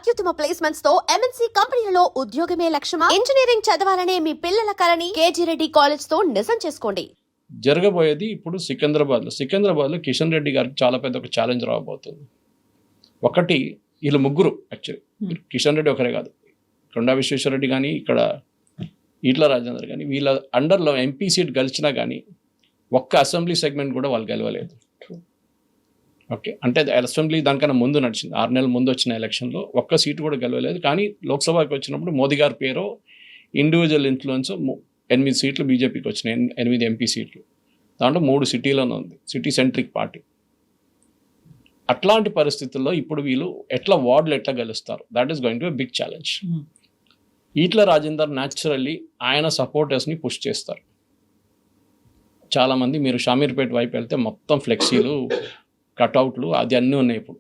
అత్యుత్తమ ప్లేస్మెంట్స్ తో ఎంఎన్సీ కంపెనీలలో ఉద్యోగమే లక్ష్యమా? ఇంజనీరింగ్ చదవాలనే మీ పిల్లల కలని కేజీ రెడ్డి కాలేజ్ తో నిజం చేసుకోండి. జరగబోయేది ఇప్పుడు సికింద్రాబాద్లో కిషన్ రెడ్డి గారికి చాలా పెద్ద ఒక ఛాలెంజ్ రాబోతుంది. ఒకటి, వీళ్ళు ముగ్గురు యాక్చువల్లీ కిషన్ రెడ్డి ఒకరే కాదు, కొండా విశ్వేశ్వరరెడ్డి కానీ ఇక్కడ ఈట్ల రాజేందర్ కానీ వీళ్ళ అండర్లో ఎంపీ సీట్ గెలిచినా కానీ ఒక్క అసెంబ్లీ సెగ్మెంట్ కూడా వాళ్ళు గెలవలేదు. ఓకే, అంటే అసెంబ్లీ దానికన్నా ముందు నడిచింది, 6 నెలల ముందు వచ్చిన ఎలక్షన్లో ఒక్క సీటు కూడా గెలవలేదు. కానీ లోక్సభకి వచ్చినప్పుడు మోదీ గారి పేరు ఇండివిజువల్ ఇన్ఫ్లుయెన్స్ 8 సీట్లు బీజేపీకి వచ్చినాయి, 8 ఎంపీ సీట్లు, దాంట్లో 3 సిటీలోనే ఉంది, సిటీ సెంట్రిక్ పార్టీ. అట్లాంటి పరిస్థితుల్లో ఇప్పుడు వీళ్ళు వార్డులు ఎట్లా గెలుస్తారు, that is going to a big challenge. Etela Rajender naturally ఆయన సపోర్టర్స్ని పుష్ చేస్తారు. చాలామంది మీరు షామీర్పేట వైపు వెళ్తే మొత్తం ఫ్లెక్సీలు, కట్అవుట్లు అది అన్నీ ఉన్నాయి. ఇప్పుడు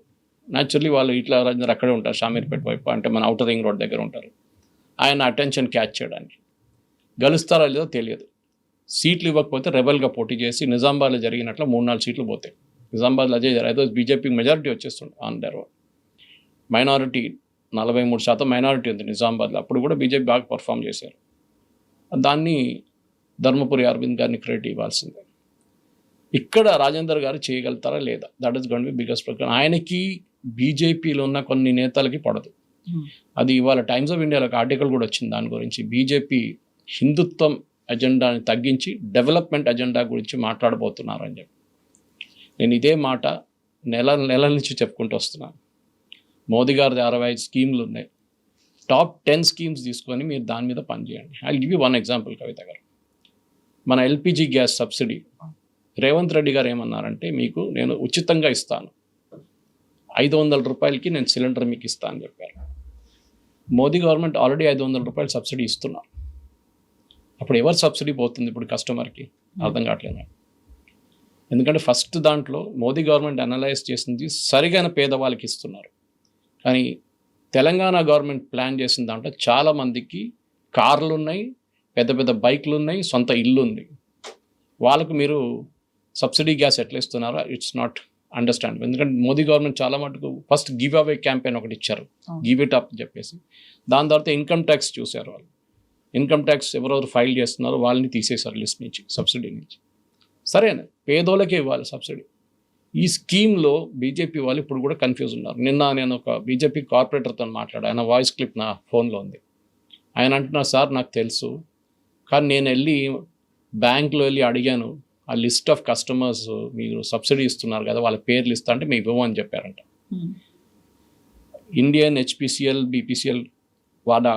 న్యాచురల్లీ వాళ్ళు ఈట్ల రాజేందర్ అక్కడే ఉంటారు, షామీర్పేట వైపు, అంటే మన ఔటర్ రింగ్ రోడ్ దగ్గర ఉంటారు. ఆయన అటెన్షన్ క్యాచ్ చేయడానికి గెలుస్తారో లేదో తెలియదు. సీట్లు ఇవ్వకపోతే రెబల్గా పోటీ చేసి నిజామాబాద్లో జరిగినట్లు 3-4 సీట్లు పోతాయి. నిజామాబాద్లో అదే అయితే బీజేపీకి మెజారిటీ వచ్చేస్తుంది on their own. Minority 43% minority ఉంది నిజామాబాద్లో, అప్పుడు కూడా బీజేపీ బాగా పర్ఫామ్ చేశారు. దాన్ని ధర్మపురి అరవింద్ గారిని క్రెడిట్ ఇవ్వాల్సిందే. ఇక్కడ రాజేందర్ గారు చేయగలుగుతారా లేదా, that is going to be biggest problem. ఆయనకి బీజేపీలో ఉన్న కొన్ని నేతలకి పడదు. అది ఇవాళ టైమ్స్ ఆఫ్ ఇండియాలో ఒక ఆర్టికల్ కూడా వచ్చింది దాని గురించి. బీజేపీ హిందుత్వం అజెండాని తగ్గించి డెవలప్మెంట్ అజెండా గురించి మాట్లాడబోతున్నారు అని చెప్పి. నేను ఇదే మాట నెల నుంచి చెప్పుకుంటూ వస్తున్నాను. మోదీ గారి 65 స్కీమ్లు ఉన్నాయి, టాప్ 10 స్కీమ్స్ తీసుకొని మీరు దాని మీద పనిచేయండి. I give you one example Kavitha గారు. మన LPG gas subsidy Revanth Reddy గారు ఏమన్నారంటే, మీకు నేను ఉచితంగా ఇస్తాను, 500 రూపాయలకి నేను సిలిండర్ మీకు ఇస్తాను అని చెప్పారు. మోదీ గవర్నమెంట్ ఆల్రెడీ 500 రూపాయలు సబ్సిడీ ఇస్తున్నారు. అప్పుడు ఎవరు సబ్సిడీ పోతుంది ఇప్పుడు కస్టమర్కి అర్థం కావట్లేదు. ఎందుకంటే ఫస్ట్ దాంట్లో మోదీ గవర్నమెంట్ అనలైజ్ చేసింది సరిగైన పేదవాళ్ళకి ఇస్తున్నారు. కానీ తెలంగాణ గవర్నమెంట్ ప్లాన్ చేసిన దాంట్లో చాలామందికి కార్లు ఉన్నాయి, పెద్ద పెద్ద బైక్లు ఉన్నాయి, సొంత ఇల్లు ఉంది. వాళ్ళకు మీరు సబ్సిడీ గ్యాస్ ఎట్లా ఇస్తున్నారో ఇట్స్ నాట్ అండర్స్టాండ్. ఎందుకంటే మోదీ గవర్నమెంట్ చాలా మటుకు ఫస్ట్ గివ్ అవే క్యాంపెయిన్ ఒకటి ఇచ్చారు, గివ్ ఇట్ అప్ చెప్పేసి. దాని తర్వాత ఇన్కమ్ ట్యాక్స్ చూశారు వాళ్ళు. ఇన్కమ్ ట్యాక్స్ ఎవరెవరు ఫైల్ చేస్తున్నారో వాళ్ళని తీసేశారు లిస్ట్ నుంచి, సబ్సిడీ నుంచి. సరేనా, పేదోళ్ళకే ఇవ్వాలి సబ్సిడీ. ఈ స్కీమ్లో బీజేపీ వాళ్ళు ఇప్పుడు కూడా కన్ఫ్యూజ్ ఉన్నారు. నిన్న నేను ఒక బీజేపీ కార్పొరేటర్తో మాట్లాడా, ఆయన వాయిస్ క్లిప్ నా ఫోన్లో ఉంది. ఆయన అంటున్నారు, సార్ నాకు తెలుసు, కానీ నేను వెళ్ళి బ్యాంకులో వెళ్ళి అడిగాను, ఆ లిస్ట్ ఆఫ్ కస్టమర్స్ మీరు సబ్సిడీ ఇస్తున్నారు కదా వాళ్ళ పేర్లు ఇస్తా అంటే మేము ఇవ్వమని చెప్పారంట. ఇండియన్ హెచ్పిసిఎల్ బీపీసీఎల్ వాళ్ళ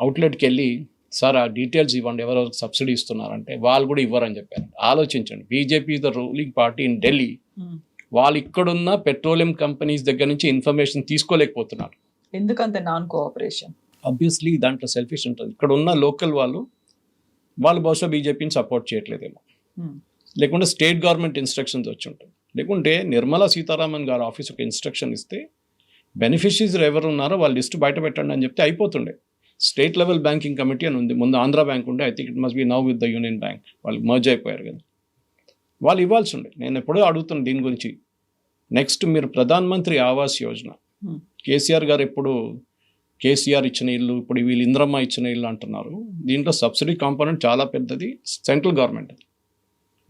అవుట్లెట్కి వెళ్ళి, సార్ ఆ డీటెయిల్స్ ఇవ్వండి ఎవరెవరికి సబ్సిడీ ఇస్తున్నారంటే వాళ్ళు కూడా ఇవ్వరని చెప్పారు. ఆలోచించండి, BJP the ruling party in Delhi, వాళ్ళు ఇక్కడున్న పెట్రోలియం కంపెనీస్ దగ్గర నుంచి ఇన్ఫర్మేషన్ తీసుకోలేకపోతున్నారు. ఎందుకంటే నాన్ కోఆపరేషన్ ఆబ్వియస్లీ దాంట్లో సెల్ఫిష్ ఉంటుంది. ఇక్కడ ఉన్న లోకల్ వాళ్ళు బహుశా బీజేపీని సపోర్ట్ చేయట్లేదేమో, లేకుంటే స్టేట్ గవర్నమెంట్ ఇన్స్ట్రక్షన్స్ వచ్చి ఉంటుంది. లేకుంటే నిర్మలా సీతారామన్ గారు ఆఫీస్ ఒక ఇన్స్ట్రక్షన్ ఇస్తే బెనిఫిషరీస్ ఎవరు ఉన్నారో వాళ్ళ లిస్టు బయట పెట్టండి అని చెప్తే అయిపోతుండే. స్టేట్ లెవెల్ బ్యాంకింగ్ కమిటీ అని ఉంది, ముందు ఆంధ్ర బ్యాంక్ ఉండే, I think it must be now with the union bank, వాళ్ళు మర్జ్ అయిపోయారు కదా, వాళ్ళు ఇవ్వాల్సి ఉండే. నేను ఎప్పుడూ అడుగుతున్నాను దీని గురించి. నెక్స్ట్ మీరు ప్రధాన్ మంత్రి ఆవాస్ యోజన, కేసీఆర్ గారు ఎప్పుడు కేసీఆర్ ఇచ్చిన ఇల్లు, ఇప్పుడు వీళ్ళు ఇంద్రమ్మ ఇచ్చిన ఇల్లు అంటున్నారు. దీంట్లో సబ్సిడీ కాంపోనెంట్ చాలా పెద్దది, సెంట్రల్ గవర్నమెంట్.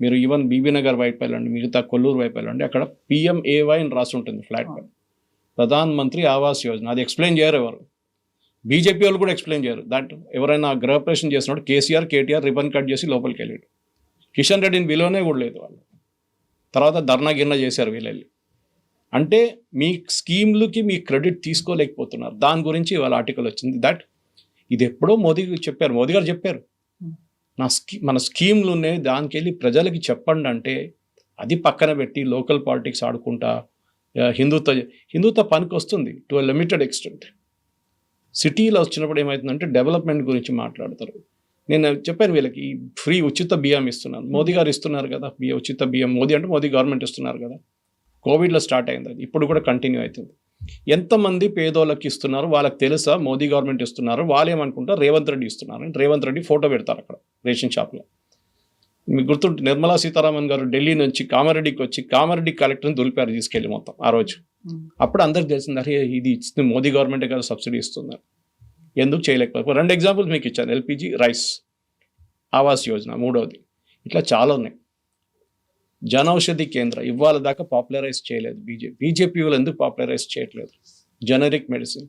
మీరు ఈవెన్ బీబీ నగర్ వైపు వెళ్ళండి, మిగతా కొల్లూరు వైపు వెళ్ళండి, అక్కడ PMAY అని రాసి ఉంటుంది ఫ్లాట్ పైన, ప్రధాన్ మంత్రి ఆవాస్ యోజన. అది ఎక్స్ప్లెయిన్ చేయరు ఎవరు, బీజేపీ వాళ్ళు కూడా ఎక్స్ప్లెయిన్ చేయరు. దాట్ ఎవరైనా గృహప్రవేశం చేసినప్పుడు KTR రిబన్ కట్ చేసి లోపలికి వెళ్ళాడు. కిషన్ రెడ్డిని విలువనే కూడా లేదు వాళ్ళు. తర్వాత ధర్నా గిర్నా చేశారు వీళ్ళు. అంటే మీ స్కీమ్లకి మీ క్రెడిట్ తీసుకోలేకపోతున్నారు. దాని గురించి వాళ్ళ ఆర్టికల్ వచ్చింది. దట్ ఇది ఎప్పుడో మోదీ గారు చెప్పారు, మన స్కీమ్లు ఉన్నాయి, దానికి వెళ్ళి ప్రజలకి చెప్పండి అంటే అది పక్కన పెట్టి లోకల్ పాలిటిక్స్ ఆడుకుంటా హిందుత్వ పనికి వస్తుంది టు ఎ లిమిటెడ్ ఎక్స్టెంట్. సిటీలో వచ్చినప్పుడు ఏమవుతుందంటే డెవలప్మెంట్ గురించి మాట్లాడతారు. నేను చెప్పాను వీళ్ళకి ఫ్రీ ఉచిత బియ్యం ఇస్తున్నాను, మోదీ గారు ఇస్తున్నారు కదా ఉచిత బియ్యం. మోదీ గవర్నమెంట్ ఇస్తున్నారు కదా, కోవిడ్లో స్టార్ట్ అయింది అది, ఇప్పుడు కూడా కంటిన్యూ అవుతుంది. ఎంతమంది పేదోళ్ళకి ఇస్తున్నారు వాళ్ళకి తెలుసా? మోదీ గవర్నమెంట్ ఇస్తున్నారు, వాళ్ళు ఏమనుకుంటారు రేవంత్ రెడ్డి ఇస్తున్నారు. రేవంత్ రెడ్డి ఫోటో పెడతారు అక్కడ రేషన్ షాప్లో. మీకు గుర్తుంటే నిర్మలా సీతారామన్ గారు ఢిల్లీ నుంచి కామారెడ్డికి వచ్చి కామారెడ్డి కలెక్టర్ని దులిపారు తీసుకెళ్ళి మొత్తం ఆ రోజు. అప్పుడు అందరికి తెలిసింది, అరే ఇది ఇస్తుంది మోదీ గవర్నమెంటే కదా సబ్సిడీ ఇస్తున్నారు, ఎందుకు చేయలేకపోతే. 2 ఎగ్జాంపుల్స్ మీకు ఇచ్చాను, ఎల్పిజి, రైస్, ఆవాస్ యోజన, మూడవది. ఇట్లా చాలా ఉన్నాయి. జనౌషధి కేంద్ర ఇవాళ దాకా పాపులరైజ్ చేయలేదు బీజేపీ వాళ్ళు. ఎందుకు పాపులరైజ్ చేయట్లేదు? జనరిక్ మెడిసిన్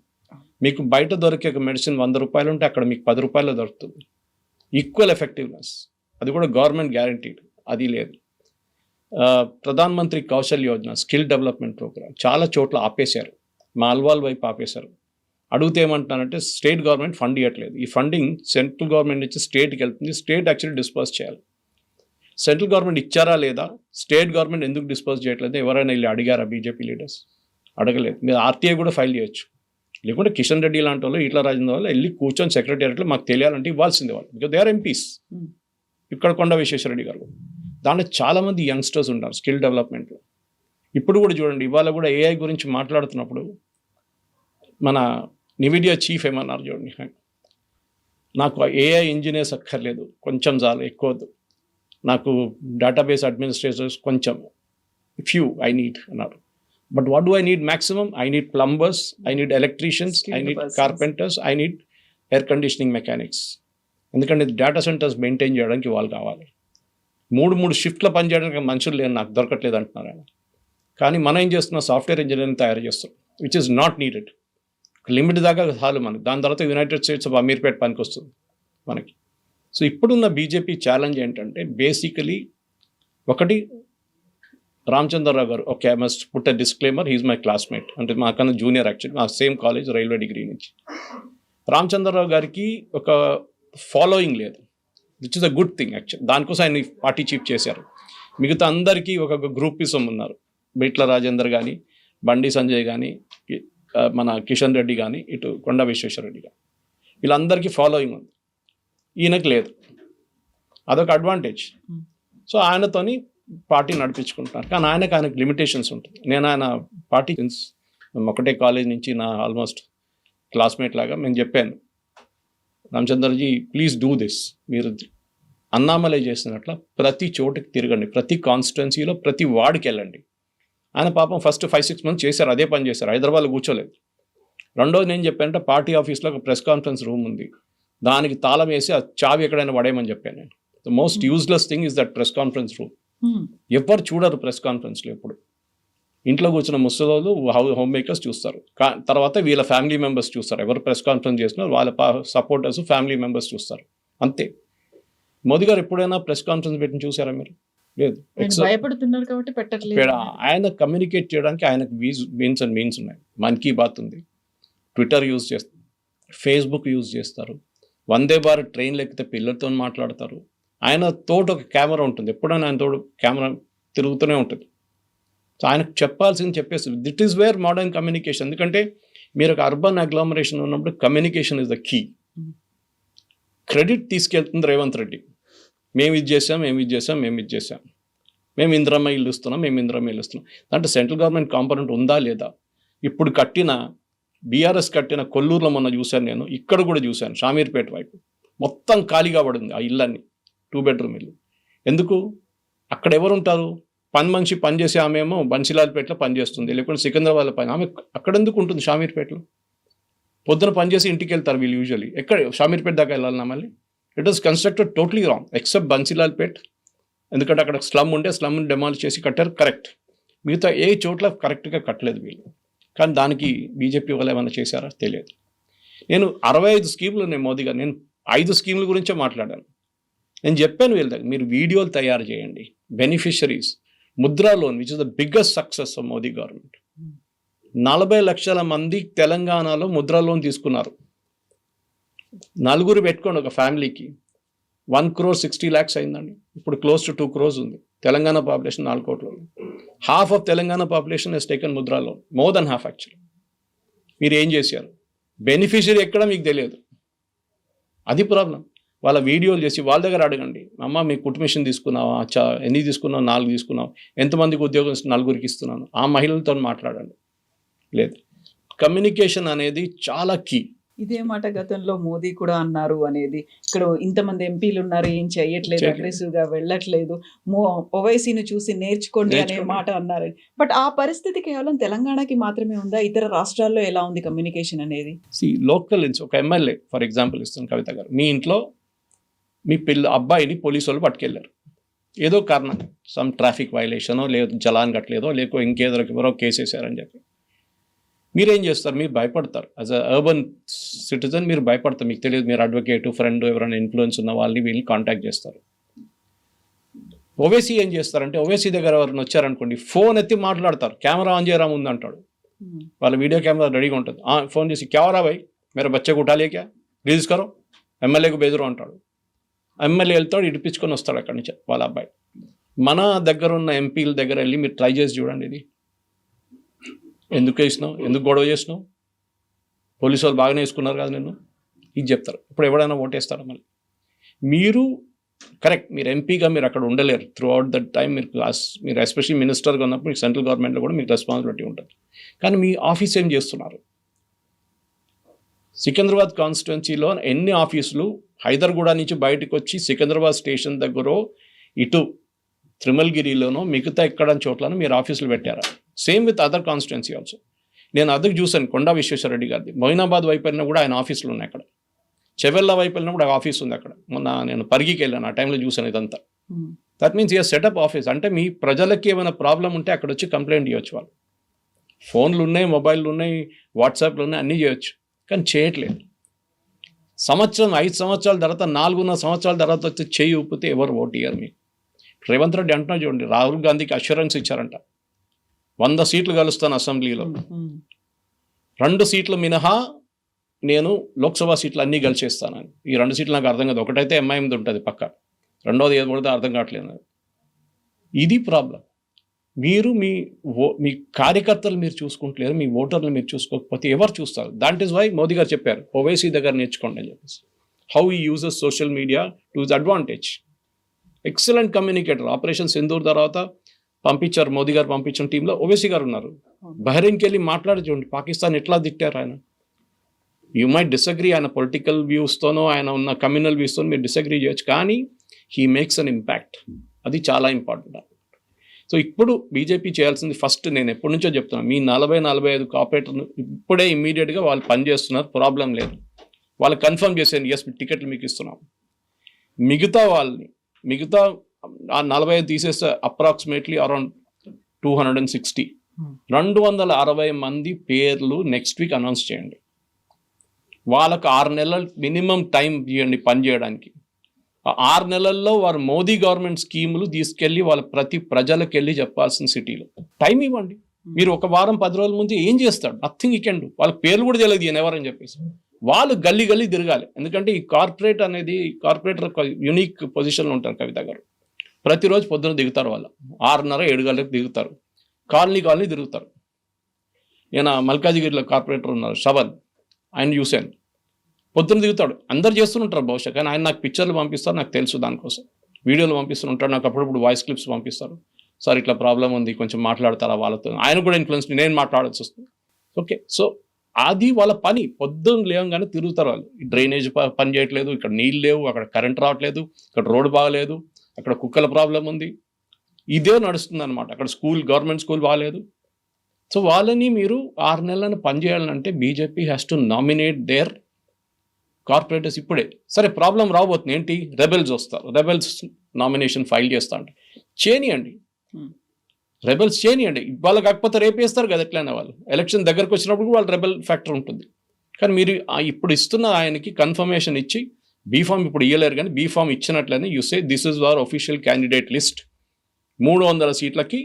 మీకు బయట దొరికే ఒక మెడిసిన్ 100 రూపాయలు ఉంటే అక్కడ మీకు 10 రూపాయలు దొరుకుతుంది. ఈక్వల్ ఎఫెక్టివ్నెస్, అది కూడా గవర్నమెంట్ గ్యారంటీడ్, అది లేదు. Pradhan Mantri Kaushal Yojana, skill development programme చాలా చోట్ల ఆపేశారు. మా అల్వాల్ వైపు ఆపేశారు. అడిగితే ఏమంటున్నారంటే స్టేట్ గవర్నమెంట్ ఫండ్ ఇవ్వట్లేదు. ఈ ఫండింగ్ సెంట్రల్ గవర్నమెంట్ నుంచి స్టేట్కి వెళ్తుంది, స్టేట్ యాక్చువల్లీ డిస్పర్స్ చేయాలి. సెంట్రల్ గవర్నమెంట్ ఇచ్చారా లేదా, స్టేట్ గవర్నమెంట్ ఎందుకు డిస్పర్స్ చేయట్లేదు ఎవరైనా వెళ్ళి అడిగారా బీజేపీ లీడర్స్? అడగలేదు. మీరు ఆర్టీఐ కూడా ఫైల్ చేయొచ్చు. లేకుంటే కిషన్ రెడ్డి లాంటి వాళ్ళు, ఈట్ల రాజేంద్ర వాళ్ళు వెళ్ళి కూర్చొని సెక్రటేరియట్లో మాకు తెలియాలంటే ఇవ్వాల్సిందే వాళ్ళు, బికాజ్ దే ఆర్ ఎంపీస్. ఇక్కడ కొండ విశ్వేశ్వరరెడ్డి గారు, దాంట్లో చాలామంది యంగ్స్టర్స్ ఉంటారు స్కిల్ డెవలప్మెంట్లో. ఇప్పుడు కూడా చూడండి, ఇవాళ కూడా ఏఐ గురించి మాట్లాడుతున్నప్పుడు మన నివిడియా చీఫ్ ఏమన్నారు చూడండి, నాకు ఏఐ ఇంజనీర్స్ అక్కర్లేదు, కొంచెం చాలు, ఎక్కువ వద్దు, నాకు డేటాబేస్ అడ్మినిస్ట్రేటర్స్ కొంచెం ఫ్యూ ఐ నీడ్ అన్నారు. But what do I need maximum? I need plumbers, I need electricians, I need carpenters, I need air conditioning mechanics. ఎందుకంటే డేటా సెంటర్స్ మెయింటైన్ చేయడానికి వాళ్ళు కావాలి. 3 షిఫ్ట్ల పని చేయడానికి మనుషులు లేని నాకు దొరకట్లేదు అంటున్నారు ఆయన. కానీ మనం ఏం చేస్తున్నాం, సాఫ్ట్వేర్ ఇంజనీరింగ్ తయారు చేస్తాం, which is not needed. Limit దాకా చాలు మనకి. దాని తర్వాత యునైటెడ్ స్టేట్స్ ఆఫ్ అమీర్పేట్ పనికి వస్తుంది మనకి. సో ఇప్పుడున్న బీజేపీ ఛాలెంజ్ ఏంటంటే బేసికలీ ఒకటి, రామచంద్రరావు గారు, okay I must put a disclaimer, he's my classmate, అంటే మాకన్నా జూనియర్ యాక్చువల్లీ, మా సేమ్ కాలేజ్ రైల్వే డిగ్రీ నుంచి. రామచంద్రరావు గారికి ఒక ఫాలోయింగ్ లేదు, which is a good thing actual. దానికోసం ఆయన పార్టీ చీఫ్ చేశారు. మిగతా అందరికీ ఒక గ్రూపిజం ఉన్నారు. ఈట్ల రాజేందర్ కానీ, బండి సంజయ్ కానీ, మన కిషన్ రెడ్డి కానీ, ఇటు కొండ విశ్వేశ్వరరెడ్డి కానీ, వీళ్ళందరికీ ఫాలోయింగ్ ఉంది, ఈయనకు లేదు. అదొక అడ్వాంటేజ్. సో ఆయనతోని పార్టీ నడిపించుకుంటున్నారు. కానీ ఆయనకు లిమిటేషన్స్ ఉంటుంది. నేను ఆయన పార్టీ మేము ఒకటే కాలేజ్ నుంచి నా ఆల్మోస్ట్ క్లాస్మేట్ లాగా నేను చెప్పాను, రామచంద్రజీ ప్లీజ్ డూ దిస్, మీరు అన్నామలై చేసినట్ల ప్రతి చోటుకి తిరగండి, ప్రతి కాన్స్టిట్యున్సీలో ప్రతి వార్డుకి వెళ్ళండి. ఆయన పాపం ఫస్ట్ 5-6 మంత్స్ చేశారు, అదే పని చేశారు, హైదరాబాద్లో కూర్చోలేదు. రెండోది నేను చెప్పానంటే పార్టీ ఆఫీస్లో ఒక ప్రెస్ కాన్ఫరెన్స్ రూమ్ ఉంది, దానికి తాళం వేసి ఆ చావి ఎక్కడైనా పడేయమని చెప్పాను నేను. The most useless thing is that press conference room. ఎవరు చూడరు ప్రెస్ కాన్ఫరెన్స్లో. ఎప్పుడు ఇంట్లో కూర్చున్న ముసలోళ్ళు, హోమ్ మేకర్స్ చూస్తారు, తర్వాత వీళ్ళ ఫ్యామిలీ మెంబర్స్ చూస్తారు. ఎవరు ప్రెస్ కాన్ఫరెన్స్ చేసినా వాళ్ళ సపోర్టర్స్, ఫ్యామిలీ మెంబర్స్ చూస్తారు, అంతే. మోదీ గారు ఎప్పుడైనా ప్రెస్ కాన్ఫరెన్స్ పెట్టి చూసారా మీరు? లేదు. భయపడుతున్నారు కాబట్టి పెట్టట్లేదు. ఆయన కమ్యూనికేట్ చేయడానికి ఆయనకు మీన్స్ అండ్ మీన్స్ ఉన్నాయి. మన్ కీ బాత్ ఉంది, ట్విట్టర్ యూజ్ చేస్తారు, ఫేస్బుక్ యూజ్ చేస్తారు, వందే భారత్ ట్రైన్లు ఎక్కితే పిల్లలతో మాట్లాడతారు. ఆయన తోడు ఒక కెమెరా ఉంటుంది, ఎప్పుడైనా ఆయన తోడు కెమెరా తిరుగుతూనే ఉంటుంది. సో ఆయనకు చెప్పాల్సింది చెప్పేసి, that is where modern communication. ఎందుకంటే మీరు ఒక అర్బన్ అగ్లామరేషన్ ఉన్నప్పుడు communication is the key. Credit తీసుకెళ్తుంది రేవంత్ రెడ్డి, మేము ఇది చేసాం, మేము ఇది చేసాం, మేము ఇది చేసాం, మేము ఇందిరమ్మ ఇల్లు ఇస్తున్నాం, మేము ఇందిరమ్మ ఇల్లు ఇస్తున్నాం. దాంట్లో సెంట్రల్ గవర్నమెంట్ కాంపోనెంట్ ఉందా లేదా? ఇప్పుడు కట్టిన బీఆర్ఎస్ కట్టిన కొల్లూరులో మొన్న చూశాను నేను, ఇక్కడ కూడా చూశాను, షామీర్పేట వైపు మొత్తం ఖాళీగా పడింది ఆ ఇళ్ళన్నీ, 2 బెడ్రూమ్ ఇల్లు. ఎందుకు? అక్కడ ఎవరు ఉంటారు? పని మనిషి పనిచేసే ఆమె ఏమో బన్సీలాల్పేటలో పనిచేస్తుంది, లేకుంటే సికింద్రాబాద్లో పని, ఆమె అక్కడ ఎందుకు ఉంటుంది షామీర్పేటలో? పొద్దున పనిచేసి ఇంటికి వెళ్తారు వీళ్ళు యూజువల్లీ. ఎక్కడ షామీర్పేట దాకా వెళ్ళాలన్నా మళ్ళీ? It was constructed totally wrong except Bansilalpet, ఎందుకంటే అక్కడ స్లమ్ ఉంటే స్లమ్ని డెమాలిష్ చేసి కట్టారు, కరెక్ట్. మిగతా ఏ చోట్ల కరెక్ట్గా కట్టలేదు వీళ్ళు. కానీ దానికి బీజేపీ వాళ్ళు ఏమైనా చేశారా? తెలియదు. నేను 65 స్కీములు ఉన్నాయి మోదీ గారు, నేను 5 స్కీముల గురించే మాట్లాడాను. నేను చెప్పాను వీళ్ళ దగ్గర, మీరు వీడియోలు తయారు చేయండి, beneficiaries, Mudra loan which is the biggest success of Modi government. 40 లక్షల మంది తెలంగాణలో ముద్రా లోన్ తీసుకున్నారు. 4 పెట్టుకోండి ఒక ఫ్యామిలీకి, 1,60,00,000 అయిందండి. ఇప్పుడు క్లోజ్ టు 2 crores ఉంది. తెలంగాణ పాపులేషన్ 4 కోట్లు. Half of Telangana population has taken Mudra loan, more than half actually. మీరు ఏం చేశారు? బెనిఫిషరీ ఎక్కడ మీకు తెలియదు, అది ప్రాబ్లం. వాళ్ళ వీడియోలు చేసి వాళ్ళ దగ్గర అడగండి, అమ్మ మీ కుటుంబిషన్ తీసుకున్నావా, ఎన్ని తీసుకున్నావు? 4 తీసుకున్నావు. ఎంతమందికి ఉద్యోగం 4కి ఇస్తున్నాను, ఆ మహిళలతో మాట్లాడండి. లేదు, కమ్యూనికేషన్ అనేది చాలా కీ. ఇదే మాట గతంలో మోదీ కూడా అన్నారు అనేది. ఇక్కడ ఇంతమంది ఎంపీలు ఉన్నారు, ఏం చేయట్లేదు, చేయట్లేదు. అగ్రెసివ్ గా వెళ్ళట్లేదు, ఓవైసీని చూసి నేర్చుకోండి అనే మాట అన్నారు. బట్ ఆ పరిస్థితి కేవలం తెలంగాణకి మాత్రమే ఉందా? ఇతర రాష్ట్రాల్లో ఎలా ఉంది కమ్యూనికేషన్ అనేది? లోకల్ ఒక ఎమ్మెల్యే ఫర్ ఎగ్జాంపుల్ ఇస్తాను కవిత గారు, మీ ఇంట్లో మీ అబ్బాయిని పోలీసు వాళ్ళు పట్టుకెళ్ళారు, ఏదో కారణం సమ్ ట్రాఫిక్ వైలేషనో లేదు చలాన్ కట్టలేదో లేకో ఇంకేదో ఎవరో కేసు వేసారని చెప్పి మీరేం చేస్తారు? మీరు భయపడతారు. యాజ్ అ అర్బన్ సిటిజన్ మీరు భయపడతారు. మీకు తెలియదు, మీరు అడ్వకేట్ ఫ్రెండ్ ఎవరైనా ఇన్ఫ్లుయెన్స్ ఉన్న వాళ్ళని వీళ్ళని కాంటాక్ట్ చేస్తారు. ఓవైసీ ఏం చేస్తారంటే ఓవైసీ దగ్గర ఎవరైనా వచ్చారనుకోండి, ఫోన్ ఎత్తి మాట్లాడతారు, కెమెరా ఆన్ చేయరా ముందు అంటాడు. వాళ్ళ వీడియో కెమెరా రెడీగా ఉంటుంది. ఫోన్ చేసి కెమెరా భాయ్ మేరా బచ్చకు ఉఠాలే క్యా రిలీజ్ కరో ఎమ్మెల్యేకు బెదురు అంటాడు. ఎమ్మెల్యే వెళ్తాడు, ఇడిపించుకొని వస్తాడు అక్కడి నుంచి వాళ్ళ అబ్బాయి. మన దగ్గర ఉన్న ఎంపీల దగ్గర వెళ్ళి మీరు ట్రై చేసి చూడండి, ఇది ఎందుకు వేసినావు, ఎందుకు గొడవ చేసినావు, పోలీసు వాళ్ళు బాగానే వేసుకున్నారు కదా నిన్ను, ఇది చెప్తారు. ఇప్పుడు ఎవడైనా ఓటేస్తారా? మళ్ళీ మీరు కరెక్ట్, మీరు ఎంపీగా మీరు అక్కడ ఉండలేరు త్రూ అవుట్ దట్ టైం. మీరు ఎస్పెషల్లీ మినిస్టర్గా ఉన్నప్పుడు మీకు సెంట్రల్ గవర్నమెంట్లో కూడా మీకు రెస్పాన్సిబిలిటీ ఉంటుంది. కానీ మీ ఆఫీస్ ఏం చేస్తున్నారు? సికింద్రాబాద్ కాన్స్టిట్యున్సీలో ఎన్ని ఆఫీసులు హైదర్గూడ నుంచి బయటకు వచ్చి సికింద్రాబాద్ స్టేషన్ దగ్గర ఇటు త్రిమల్గిరిలోనో మిగతా ఎక్కడ చోట్లను మీరు ఆఫీసులు పెట్టారా? Same with other constituency also. నేను అదకు చూశాను, కొండా విశ్వేశ్వరరెడ్డి గారిది మొయినాబాద్ వైపు వెళ్ళినా కూడా ఆయన ఆఫీసులు ఉన్నాయి అక్కడ. చెవెల్లా వైపు వెళ్ళినా కూడా ఆఫీస్ ఉంది అక్కడ. మొన్న నేను పరిగికి వెళ్ళాను, ఆ టైంలో చూశాను ఇదంతా. That means year setup office. అంటే మీ ప్రజలకి ఏమైనా ప్రాబ్లం ఉంటే అక్కడ వచ్చి కంప్లైంట్ చేయొచ్చు. వాళ్ళు ఫోన్లు ఉన్నాయి, మొబైల్లు ఉన్నాయి, వాట్సాప్లు ఉన్నాయి, అన్నీ చేయొచ్చు. కానీ చేయట్లేదు. 5 సంవత్సరాల తర్వాత 4.5 సంవత్సరాల తర్వాత వచ్చి చేయి ఊపితే ఎవరు ఓటు ఇయ్యరు మీకు. రేవంత్ రెడ్డి అంటున్నా చూడండి, రాహుల్ గాంధీకి అష్యూరెన్స్ ఇచ్చారంట, 100 సీట్లు కలుస్తాను అసెంబ్లీలో, 2 సీట్లు మినహా నేను లోక్సభ సీట్లు అన్నీ గెలిచేస్తానని. ఈ 2 సీట్లు నాకు అర్థం కాదు. ఒకటైతే ఎంఐఎంది ఉంటుంది పక్క, రెండోది ఏది పడితే అర్థం కావట్లేదు. ఇది ప్రాబ్లం. మీరు మీ కార్యకర్తలు మీరు చూసుకుంటలేరు, మీ ఓటర్లు మీరు చూసుకోకపోతే ఎవరు చూస్తారు? దాట్ ఈస్ వై మోదీ గారు చెప్పారు ఓవైసీ దగ్గర నేర్చుకోండి అని చెప్పేసి. హౌ ఈ uses social media to his advantage. Excellent communicator. Operation Sindoor తర్వాత పంపించారు, మోదీ గారు పంపించిన టీంలో ఓవైసీ గారు ఉన్నారు. బహ్రెయిన్కి వెళ్ళి మాట్లాడి చూడండి, పాకిస్తాన్ ఎట్లా తిట్టారు ఆయన. యూ మైట్ డిసగ్రీ, ఆయన పొలిటికల్ వ్యూస్తోనో ఆయన ఉన్న కమ్యూనల్ వ్యూస్తోనో మీరు డిసగ్రీ చేయొచ్చు, కానీ హీ మేక్స్ అన్ ఇంపాక్ట్. అది చాలా ఇంపార్టెంట్. సో ఇప్పుడు బీజేపీ చేయాల్సింది ఫస్ట్, నేను ఎప్పటి నుంచో చెప్తున్నాను, మీ 40-45 కార్పొరేటర్లు ఇప్పుడే ఇమ్మీడియట్గా వాళ్ళు పనిచేస్తున్నారు, ప్రాబ్లం లేదు. వాళ్ళు కన్ఫర్మ్ చేసేయండి, ఎస్ టికెట్లు మీకు ఇస్తున్నాం. మిగతా ఆ 45 తీసేస్తే అప్రాక్సిమేట్లీ అరౌండ్ 260 260 మంది పేర్లు నెక్స్ట్ వీక్ అనౌన్స్ చేయండి. వాళ్ళకు 6 నెలలు మినిమం టైం ఇవ్వండి పని చేయడానికి. ఆ 6 నెలల్లో వారు మోదీ గవర్నమెంట్ స్కీములు తీసుకెళ్ళి వాళ్ళ ప్రతి ప్రజలకు వెళ్ళి చెప్పాల్సిన సిటీలో టైం ఇవ్వండి. మీరు ఒక వారం 10 రోజుల ముందు ఏం చేస్తాడు? Nothing you can do. వాళ్ళ పేర్లు కూడా తెలియదు ఈయన ఎవరని చెప్పేసి. వాళ్ళు గల్లీ తిరగాలి. ఎందుకంటే ఈ కార్పొరేటర్ యూనిక్ పొజిషన్లో ఉంటారు కవిత గారు. ప్రతిరోజు పొద్దున దిగుతారు, వాళ్ళు 6:30-7 గంటలకు దిగుతారు, కాలనీ తిరుగుతారు. నేను మల్కాజిగిరిలో కార్పొరేటర్ ఉన్నారు షవల్, ఆయన చూశాను, పొద్దున దిగుతాడు. అందరు చేస్తుంటారు బహుశా, కానీ ఆయన నాకు పిక్చర్లు పంపిస్తారు, నాకు తెలుసు దానికోసం. వీడియోలు పంపిస్తుంటాడు, నాకు అప్పుడప్పుడు వాయిస్ క్లిప్స్ పంపిస్తారు. సార్ ఇట్లా ప్రాబ్లం ఉంది, కొంచెం మాట్లాడతారా వాళ్ళతో. ఆయన కూడా ఇన్ఫ్లుయెన్స్, నేను మాట్లాడాల్సి వస్తుంది. ఓకే, సో అది వాళ్ళ పని. పొద్దున్న లేవగానే తిరుగుతారు వాళ్ళు. డ్రైనేజ్ పని చేయట్లేదు, ఇక్కడ నీళ్ళు లేవు, అక్కడ కరెంట్ రావట్లేదు, ఇక్కడ రోడ్డు బాగలేదు, అక్కడ కుక్కల ప్రాబ్లం ఉంది, ఇదే నడుస్తుంది అనమాట. అక్కడ గవర్నమెంట్ స్కూల్ బాగాలేదు. సో వాళ్ళని మీరు 6 నెలలను పనిచేయాలంటే BJP has to nominate their corporators ఇప్పుడే. సరే ప్రాబ్లం రాబోతుంది ఏంటి? రెబెల్స్ వస్తారు, రెబెల్స్ నామినేషన్ ఫైల్ చేస్తా అంటే చేయనియండి, రెబెల్స్ చేయనియండి. వాళ్ళు కాకపోతే రేపేస్తారు కదా ఎట్లయినా. వాళ్ళు ఎలక్షన్ దగ్గరకు వచ్చినప్పుడు వాళ్ళు రెబెల్ ఫ్యాక్టర్ ఉంటుంది. కానీ మీరు ఇప్పుడు ఇస్తున్న ఆయనకి కన్ఫర్మేషన్ ఇచ్చి బీఫామ్ ఇప్పుడు ఇవ్వలేరు, కానీ బీఫామ్ ఇచ్చినట్లనే you say this is our official candidate list. 300 సీట్లకి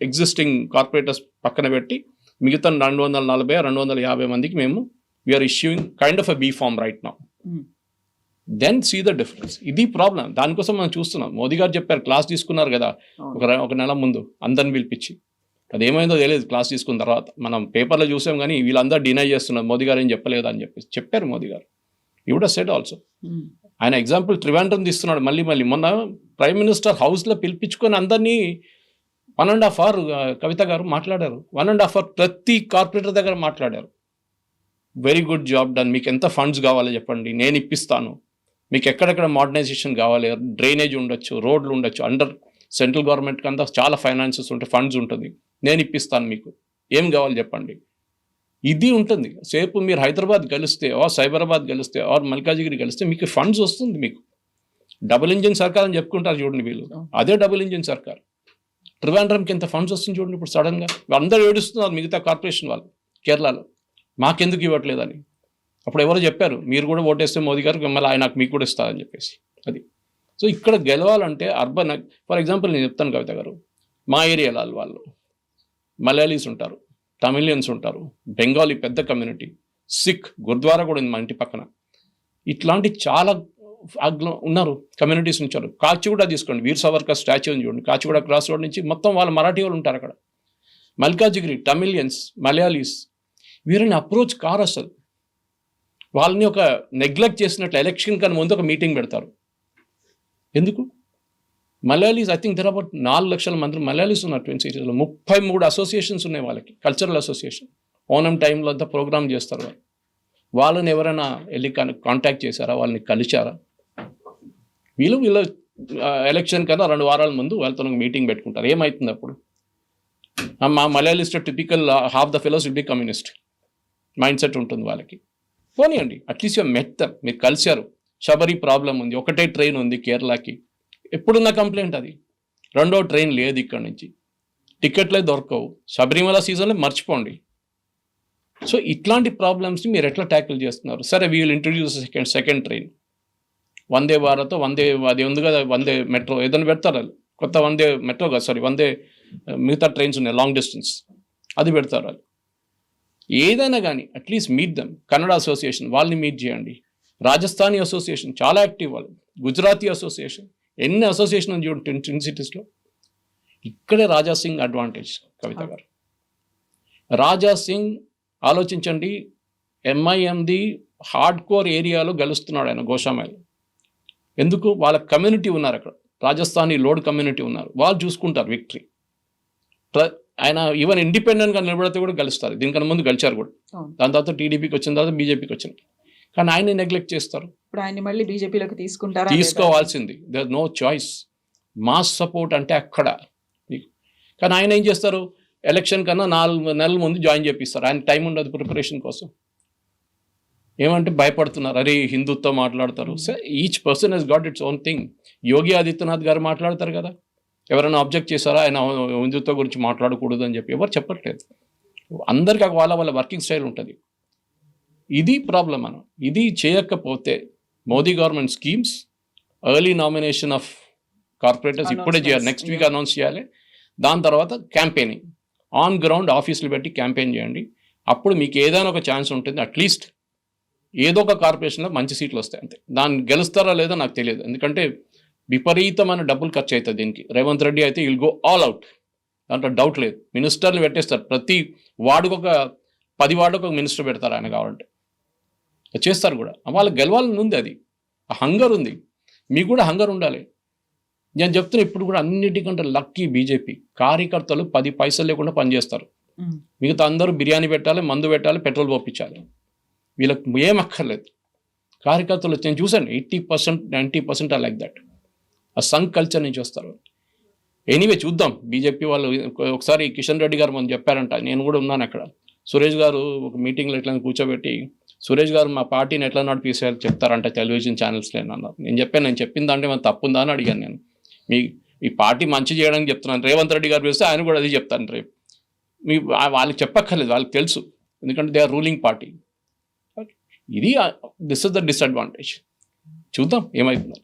ఎగ్జిస్టింగ్ కార్పొరేటర్స్ పక్కన పెట్టి మిగతా 240-250 మందికి మేము we're issuing kind of a B form right now. Then see the difference. ఇది ప్రాబ్లం. దానికోసం మనం చూస్తున్నాం. మోదీ గారు చెప్పారు, క్లాస్ తీసుకున్నారు కదా ఒక నెల ముందు అందరిని పిలిపించి. అదేమైందో తెలియదు క్లాస్ తీసుకున్న తర్వాత. మనం పేపర్లో చూసాం, కానీ వీళ్ళందరూ డినై చేస్తున్నారు, మోదీ గారు ఏం చెప్పలేదు అని చెప్పేసి చెప్పారు మోదీ గారు. You would have said also. ఆయన ఎగ్జాంపుల్ త్రివేంద్రం తీస్తున్నాడు మళ్ళీ. మొన్న ప్రైమ్ మినిస్టర్ హౌస్లో పిలిపించుకొని అందరినీ 1.5 hours కవిత గారు మాట్లాడారు. 1.5 hours ప్రతి కార్పొరేటర్ దగ్గర మాట్లాడారు. వెరీ గుడ్ జాబ్ డన్, మీకు ఎంత ఫండ్స్ కావాలో చెప్పండి, నేను ఇప్పిస్తాను. మీకు ఎక్కడెక్కడ మోడర్నైజేషన్ కావాలి, డ్రైనేజ్ ఉండొచ్చు, రోడ్లు ఉండొచ్చు, అండర్ సెంట్రల్ గవర్నమెంట్ అంతా చాలా ఫైనాన్సెస్ ఉంటాయి, ఫండ్స్ ఉంటుంది, నేను ఇప్పిస్తాను, మీకు ఏం కావాలి చెప్పండి. ఇది ఉంటుంది. సేపు మీరు హైదరాబాద్ గెలిస్తే ఆర్ సైబరాబాద్ గెలిస్తే ఆర్ మల్కాజిగిరి గెలిస్తే మీకు ఫండ్స్ వస్తుంది. మీకు డబుల్ ఇంజిన్ సర్కార్ అని చెప్పుకుంటారు చూడండి వీళ్ళు, అదే డబుల్ ఇంజిన్ సర్కార్. ట్రివాండ్రంకి ఎంత ఫండ్స్ వస్తుంది చూడండి ఇప్పుడు సడన్గా. అందరూ ఏడుస్తున్నారు మిగతా కార్పొరేషన్ వాళ్ళు కేరళలో, మాకెందుకు ఇవ్వట్లేదని. అప్పుడు ఎవరో చెప్పారు మీరు కూడా ఓటేస్తే మోదీ గారు మళ్ళీ ఆయన మీకు కూడా ఇస్తారని చెప్పేసి. అది సో ఇక్కడ గెలవాలంటే అర్బన్, ఫర్ ఎగ్జాంపుల్ నేను చెప్తాను కవిత గారు, మా ఏరియాలో వాళ్ళు మలయాళీస్ ఉంటారు, తమిళియన్స్ ఉంటారు, బెంగాలీ పెద్ద కమ్యూనిటీ, సిక్ గురుద్వారా కూడా ఉంది మా ఇంటి పక్కన. ఇట్లాంటి చాలా ఉన్నారు కమ్యూనిటీస్ ఉంచారు. కాచిగూడ తీసుకోండి, వీర్ సావర్కర్ స్టాచ్యూ ఉంది చూడండి, కాచిగూడ క్రాస్ రోడ్ నుంచి మొత్తం వాళ్ళ మరాఠీ వాళ్ళు ఉంటారు అక్కడ. మల్కాజిగిరి తమిళియన్స్, మలయాళీస్, వీరిని అప్రోచ్ కారు అసలు. వాళ్ళని ఒక నెగ్లెక్ట్ చేసినట్లు ఎలక్షన్ కన్నా ముందు ఒక మీటింగ్ పెడతారు. ఎందుకు? Malayalis I think there about 4 లక్షల మంది మలయాళీస్ ఉన్నారు ట్విన్ సిటీస్లో. 33 అసోసియేషన్స్ ఉన్నాయి వాళ్ళకి, కల్చరల్ అసోసియేషన్. ఓనం టైంలో అంతా ప్రోగ్రామ్ చేస్తారు వాళ్ళు. వాళ్ళని ఎవరైనా వెళ్ళి కాంటాక్ట్ చేశారా, వాళ్ళని కలిశారా? వీళ్ళు ఎలక్షన్ కన్నా 2 వారాల ముందు వాళ్ళతో మీటింగ్ పెట్టుకుంటారు. ఏమవుతుంది అప్పుడు? మా Malayalis typical half the fellows will be communist mindset ఉంటుంది వాళ్ళకి. పోనీయండి, అట్లీస్ట్ మెత్తం మీరు కలిశారు. శబరి ప్రాబ్లం ఉంది, ఒకటే ట్రైన్ ఉంది కేరళకి, ఎప్పుడున్న కంప్లైంట్ అది. 2వ ట్రైన్ లేదు ఇక్కడ నుంచి, టికెట్లే దొరకవు, శబరిమల సీజన్లో మర్చిపోండి. సో ఇట్లాంటి ప్రాబ్లమ్స్ని మీరు ఎట్లా ట్యాకిల్ చేస్తున్నారు? సరే we will introduce second train, Vande Bharat, అది ఉంది కదా, వందే మెట్రో ఏదైనా పెడతారు. వాళ్ళు కొత్త వందే మెట్రో కాదు, సారీ వందే మిగతా ట్రైన్స్ ఉన్నాయి లాంగ్ డిస్టెన్స్, అది పెడతారు వాళ్ళు. ఏదైనా కానీ at least meet dum. Kannada association వాళ్ళని మీట్ చేయండి. రాజస్థానీ అసోసియేషన్ చాలా యాక్టివ్ వాళ్ళు, గుజరాతీ అసోసియేషన్, ఎన్ని అసోసియేషన్ ఉంది చూడండి ట్విన్ సిటీస్లో. ఇక్కడే రాజా సింగ్ అడ్వాంటేజ్ కవిత గారు. రాజా సింగ్ ఆలోచించండి, ఎంఐఎంది హార్డ్ కోర్ ఏరియాలో గెలుస్తున్నాడు ఆయన గోషామైలో. ఎందుకు? వాళ్ళ కమ్యూనిటీ ఉన్నారు అక్కడ, రాజస్థానీ లోడ్ కమ్యూనిటీ ఉన్నారు, వాళ్ళు చూసుకుంటారు విక్టరీ. ఆయన ఈవెన్ ఇండిపెండెంట్గా నిలబడితే కూడా గెలుస్తారు. దీనికన్నా ముందు గెలిచారు కూడా, దాని తర్వాత టీడీపీకి వచ్చిన తర్వాత బీజేపీకి వచ్చింది. కానీ ఆయన్ని నెగ్లెక్ట్ చేస్తారు. ఇప్పుడు ఆయన మళ్ళీ బీజేపీలోకి తీసుకుంటారా? తీసుకోవాల్సింది, there no choice. Mass support అంటే అక్కడ. కానీ ఆయన ఏం చేస్తారు, ఎలక్షన్ కన్నా 4 నెలల ముందు జాయిన్ చేపిస్తారు. ఆయన టైం ఉండదు ప్రిపరేషన్ కోసం. ఏమంటే భయపడుతున్నారు, అరే హిందుత్వం మాట్లాడతారు. So each person he's got its own thing. Yogi Adityanath గారు మాట్లాడతారు కదా, ఎవరైనా ఆబ్జెక్ట్ చేశారా ఆయన హిందుత్వం గురించి మాట్లాడకూడదు అని చెప్పి? ఎవరు చెప్పట్లేదు. అందరికీ వాళ్ళ వర్కింగ్ స్టైల్ ఉంటుంది. ఇది ప్రాబ్లం. మనం ఇది చేయకపోతే Modi government schemes, early nomination of corporators ఇప్పుడే చేయాలి, నెక్స్ట్ వీక్ అనౌన్స్ చేయాలి. దాని తర్వాత క్యాంపెయినింగ్ ఆన్ గ్రౌండ్, ఆఫీసులు పెట్టి క్యాంపెయిన్ చేయండి. అప్పుడు మీకు ఏదైనా ఒక ఛాన్స్ ఉంటుంది. అట్లీస్ట్ ఏదో ఒక కార్పొరేషన్లో మంచి సీట్లు వస్తాయి అంతే. దాన్ని గెలుస్తారా లేదో నాకు తెలియదు, ఎందుకంటే విపరీతమైన డబ్బులు ఖర్చు అవుతుంది దీనికి. రేవంత్ రెడ్డి అయితే విల్ గో ఆల్ అవుట్, దాంట్లో డౌట్ లేదు. మినిస్టర్లు పెట్టేస్తారు, ప్రతి వార్డుకు ఒక 10 వార్డుకు ఒక మినిస్టర్ పెడతారు ఆయన కావాలంటే, చేస్తారు కూడా. వాళ్ళకి గెలవాలని ఉంది, అది హంగర్ ఉంది. మీకు కూడా హంగర్ ఉండాలి. నేను చెప్తున్నా, ఇప్పుడు కూడా అన్నిటికంటే లక్కీ బీజేపీ. కార్యకర్తలు 10 పైసలు లేకుండా పనిచేస్తారు. మిగతా అందరూ బిర్యానీ పెట్టాలి, మందు పెట్టాలి, పెట్రోల్ పంపించాలి. వీళ్ళకి ఏం అక్కర్లేదు. కార్యకర్తలు నేను చూసాను 80%, 90% లైక్ దట్. ఆ సంఘ్ కల్చర్ నుంచి వస్తారు. ఎనీవే చూద్దాం. బీజేపీ వాళ్ళు ఒకసారి కిషన్ రెడ్డి గారు మనం చెప్పారంట, నేను కూడా ఉన్నాను అక్కడ. సురేష్ గారు ఒక మీటింగ్లో ఎట్లా కూర్చోబెట్టి, సురేష్ గారు మా పార్టీని ఎట్లా నడిపిస్తారు చెప్తారంట టెలివిజన్ ఛానల్స్లో అన్నారు. నేను చెప్పిన దాంట్లో ఏమైనా తప్పుందా అని అడిగాను నేను. మీ పార్టీ మంచి చేయడానికి చెప్తున్నాను. రేవంత్ రెడ్డి గారు పిలిస్తే ఆయన కూడా అది చెప్తాను రేపు. వాళ్ళకి చెప్పక్కర్లేదు, వాళ్ళకి తెలుసు, ఎందుకంటే దే ఆర్ రూలింగ్ పార్టీ. ఇది దిస్ ఇస్ ద డిసడ్వాంటేజ్. చూద్దాం ఏమవుతుందో.